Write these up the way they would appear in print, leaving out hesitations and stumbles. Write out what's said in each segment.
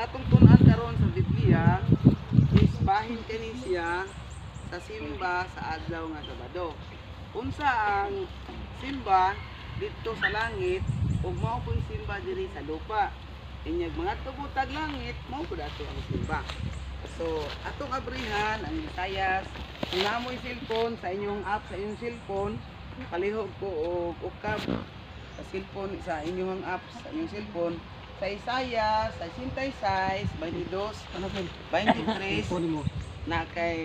atong tun-an karon sa Biblia is bahin kani siya sa simba sa adlaw nga Sabado. Unsa ang simba dito sa langit ug mao pud simba diri sa lupa. Inyag mga tubutag langit mao pud ato ang simba. So atong abrihan ang Visayas. Kung namoy cellphone sa inyong app sa inyong cellphone, palihog ko og ukab sa cellphone sa inyong app sa inyong cellphone. Sa Isaiah, sa 66, 22, 23,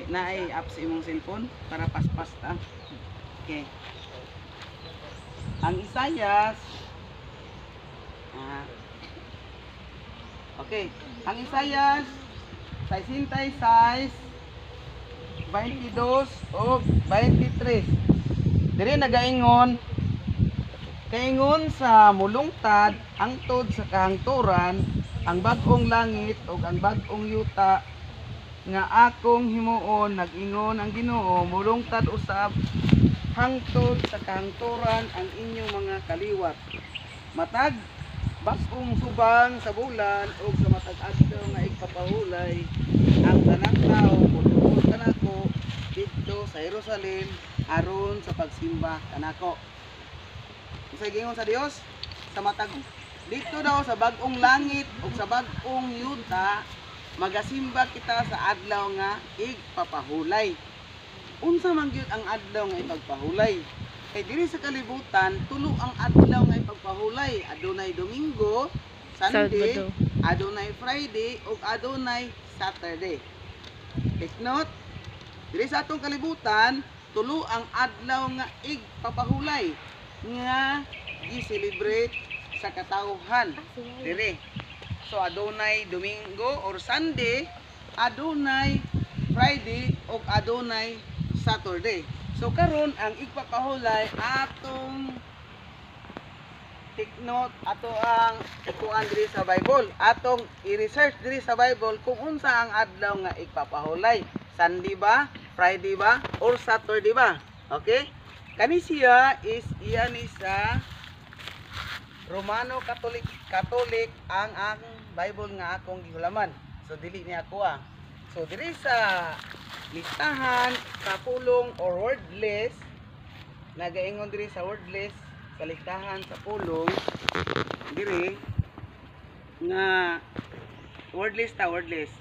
naay app sa imong cellphone para paspas ta. Okay. Ang Isaiah, okay. Ang Isaiah, sa 66, 22 o 23. Diri nagaingon kaingon sa mulungtad hangtod sa kahangturan ang bag-ong langit ug ang bag-ong yuta nga akong himuon. Nag-ingon ang Ginoo, mulungtad usab hangtod sa kahangturan ang inyong mga kaliwat. Matag bas-ong subang sa bulan ug sa matag adlaw nga igpapahulay ang tanang tawo motuon kanako didto sa Jerusalem aron sa pagsimba kanako. Sa gingon sa Dios sa matag dito daw sa bag-ong langit ug sa bag-ong yuta magasimba kita sa adlaw nga igpapahulay. Unsa man gyud ang adlaw nga ipagpahulay? Kay diri sa kalibutan tulo ang adlaw nga ipagpahulay. Adunay Domingo, Sunday, adunay Friday ug adunay Saturday. Take note, diri sa atong kalibutan tulo ang adlaw nga igpapahulay nga gi-celebrate sa katawhan dire. So adunay Domingo or Sunday, adunay Friday ug adunay Saturday. So karon ang igpapahulay atong take note, ato ang ikuan diri sa Bible, atong i-research diri sa Bible kung unsa ang adlaw nga igpapahulay. Sunday ba, Friday ba, or Saturday ba? Okay? Kani siya is iyan is sa Romano Catholic ang Bible nga akong gihulaman. So dili ni ako So diri sa listahan sa pulong or word list, nagaingon diri sa word list sa listahan sa pulong diri nga word list.